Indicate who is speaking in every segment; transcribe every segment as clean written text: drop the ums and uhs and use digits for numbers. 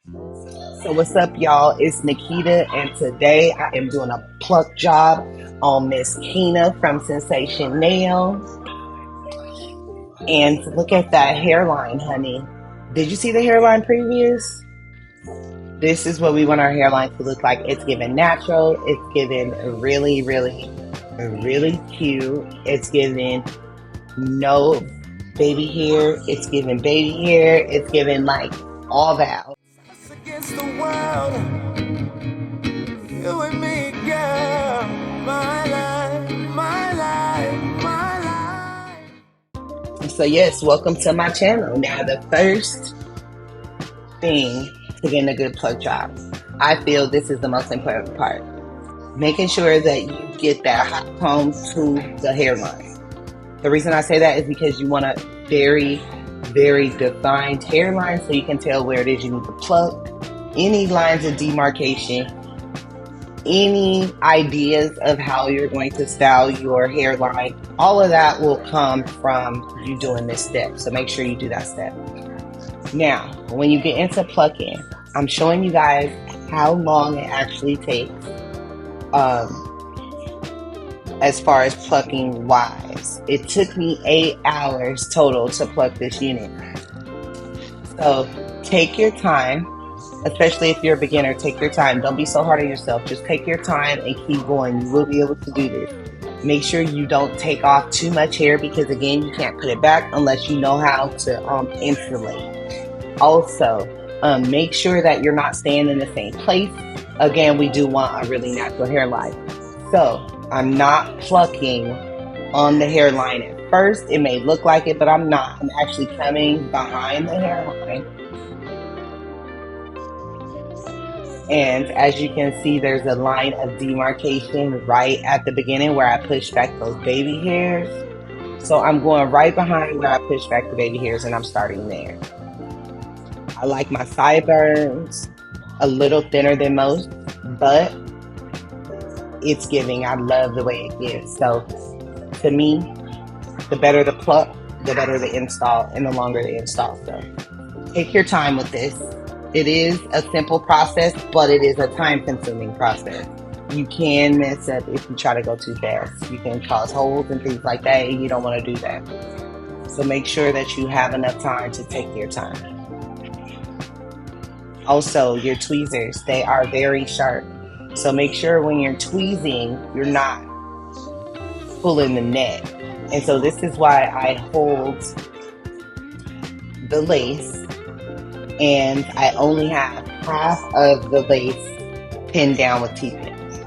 Speaker 1: So what's up, y'all? It's Nakita, and today I am doing a pluck job on Miss Keena from Sensation Nails. And look at that hairline, honey. Did you see the hairline previous? This is what we want our hairline to look like. It's giving natural. It's giving really, really, really cute. It's giving no baby hair. It's giving baby hair. It's giving like all that.
Speaker 2: Against the world, you and me, girl, my life, my life, my life.
Speaker 1: So yes, welcome to my channel. Now the first thing to getting a good plug job, I feel this is the most important part. Making sure that you get that hot comb to the hairline. The reason I say that is because you want a very, very defined hairline so you can tell where it is you need to pluck. Any lines of demarcation, any ideas of how you're going to style your hairline, all of that will come from you doing this step. So make sure you do that step. Now, when you get into plucking, I'm showing you guys how long it actually takes as far as plucking wise. It took me 8 hours total to pluck this unit. So take your time. Especially if you're a beginner, take your time. Don't be so hard on yourself. Just take your time and keep going. You will be able to do this. Make sure you don't take off too much hair because, again, you can't put it back unless you know how to insulate. Also, make sure that you're not staying in the same place. Again, we do want a really natural hairline. So I'm not plucking on the hairline at first. It may look like it, but I'm not. I'm actually coming behind the hairline. And as you can see, there's a line of demarcation right at the beginning where I push back those baby hairs. So I'm going right behind where I push back the baby hairs and I'm starting there. I like my sideburns a little thinner than most, but it's giving. I love the way it gives. So to me, the better the pluck, the better the install and the longer the install. So take your time with this. It is a simple process, but it is a time-consuming process. You can mess up if you try to go too fast. You can cause holes and things like that, and you don't want to do that. So make sure that you have enough time to take your time. Also, your tweezers, they are very sharp. So make sure when you're tweezing, you're not pulling the net. And so this is why I hold the lace. And I only have half of the lace pinned down with T-pins.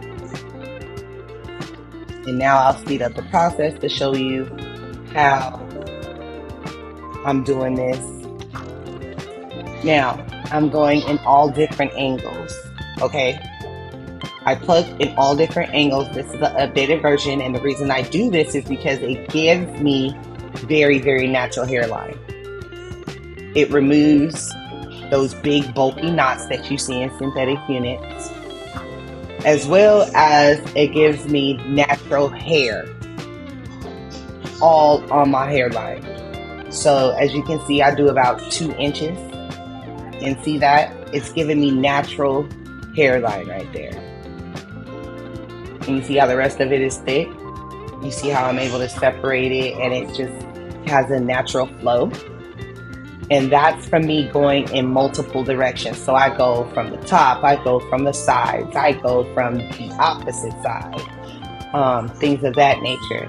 Speaker 1: And now I'll speed up the process to show you how I'm doing this. Now, I'm going in all different angles, okay? I pluck in all different angles. This is the updated version, and the reason I do this is because it gives me very, very natural hairline. It removes those big bulky knots that you see in synthetic units, as well as it gives me natural hair all on my hairline. So as you can see, I do about 2 inches, and see that? It's giving me natural hairline right there. And you see how the rest of it is thick? You see how I'm able to separate it and it just has a natural flow? And that's from me going in multiple directions. So I go from the top, I go from the sides, I go from the opposite side, things of that nature.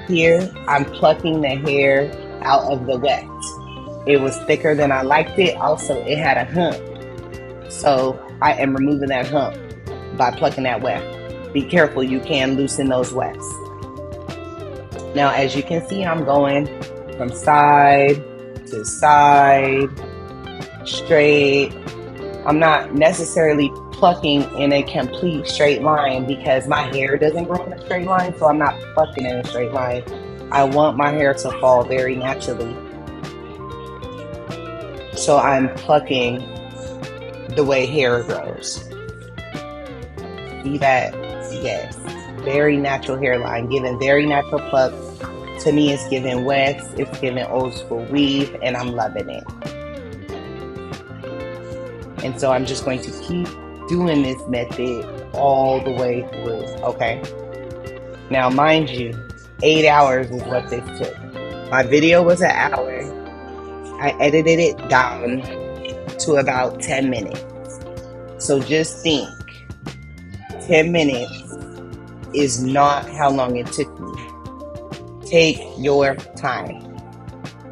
Speaker 1: Here, I'm plucking the hair out of the weft. It was thicker than I liked it. Also, it had a hump. So I am removing that hump by plucking that weft. Be careful, you can loosen those wefts. Now, as you can see, I'm going from side to side, straight. I'm not necessarily plucking in a complete straight line because my hair doesn't grow in a straight line, so I'm not plucking in a straight line. I want my hair to fall very naturally. So I'm plucking the way hair grows. See that? Yes. Very natural hairline, giving very natural pluck. To me, it's giving West, it's giving old school weave, and I'm loving it. And so I'm just going to keep doing this method all the way through, okay? Now, mind you, 8 hours is what this took. My video was an hour. I edited it down to about 10 minutes. So just think, 10 minutes is not how long it took me. Take your time.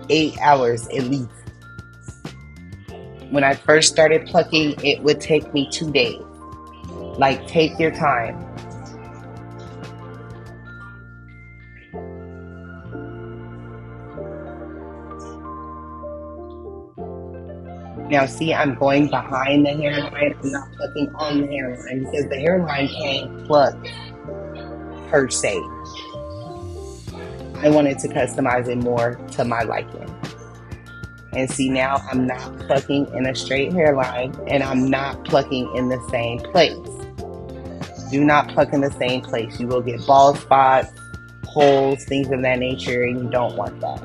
Speaker 1: 8 hours at least. When I first started plucking, it would take me 2 days. Like, take your time. Now see, I'm going behind the hairline. I'm not plucking on the hairline because the hairline can't pluck per se. I wanted to customize it more to my liking. And see, now I'm not plucking in a straight hairline and I'm not plucking in the same place. Do not pluck in the same place. You will get bald spots, holes, things of that nature, and you don't want that.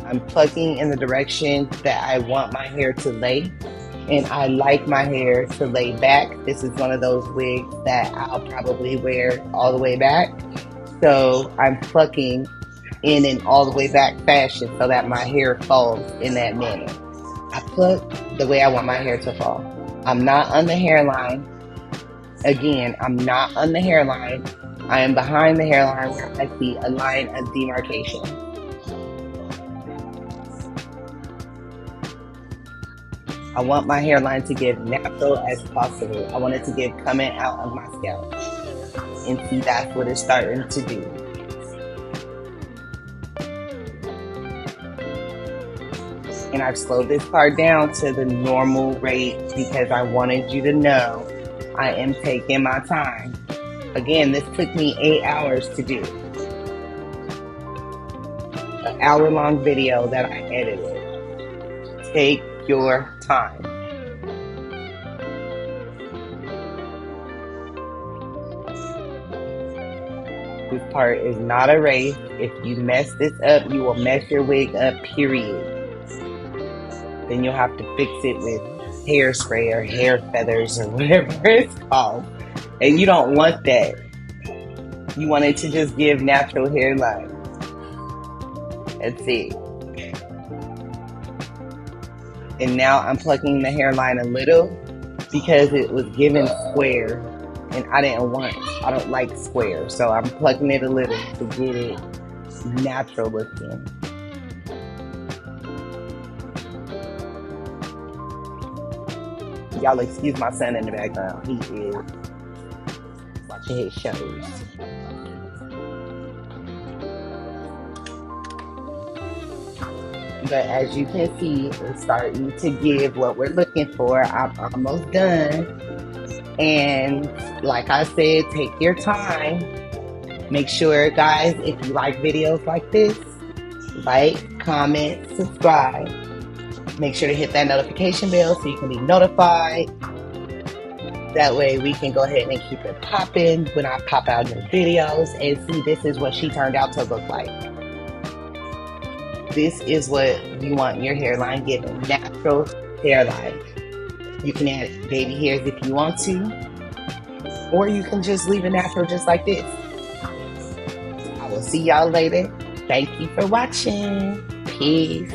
Speaker 1: I'm plucking in the direction that I want my hair to lay, and I like my hair to lay back. This is one of those wigs that I'll probably wear all the way back. So I'm plucking in an all the way back fashion so that my hair falls in that manner. I pluck the way I want my hair to fall. I'm not on the hairline. Again, I'm not on the hairline. I am behind the hairline where I see a line of demarcation. I want my hairline to give natural as possible. I want it to give coming out of my scalp. And see, that's what it's starting to do. And I've slowed this part down to the normal rate because I wanted you to know I am taking my time. Again, this took me 8 hours to do. An hour-long video that I edited. Take your time. This part is not a race. If you mess this up, you will mess your wig up, period. Then you'll have to fix it with hairspray or hair feathers or whatever it's called. And you don't want that. You want it to just give natural hairline. That's it. And now I'm plucking the hairline a little because it was given square and I don't like square. So I'm plucking it a little to get it natural looking. Y'all excuse my son in the background. He is watching his shows. But as you can see, it's starting to give what we're looking for. I'm almost done. And like I said, take your time. Make sure, guys, if you like videos like this, like, comment, subscribe. Make sure to hit that notification bell so you can be notified. That way we can go ahead and keep it popping when I pop out new videos. And see, this is what she turned out to look like. This is what you want your hairline giving. Natural hairline. You can add baby hairs if you want to. Or you can just leave it natural just like this. I will see y'all later. Thank you for watching. Peace.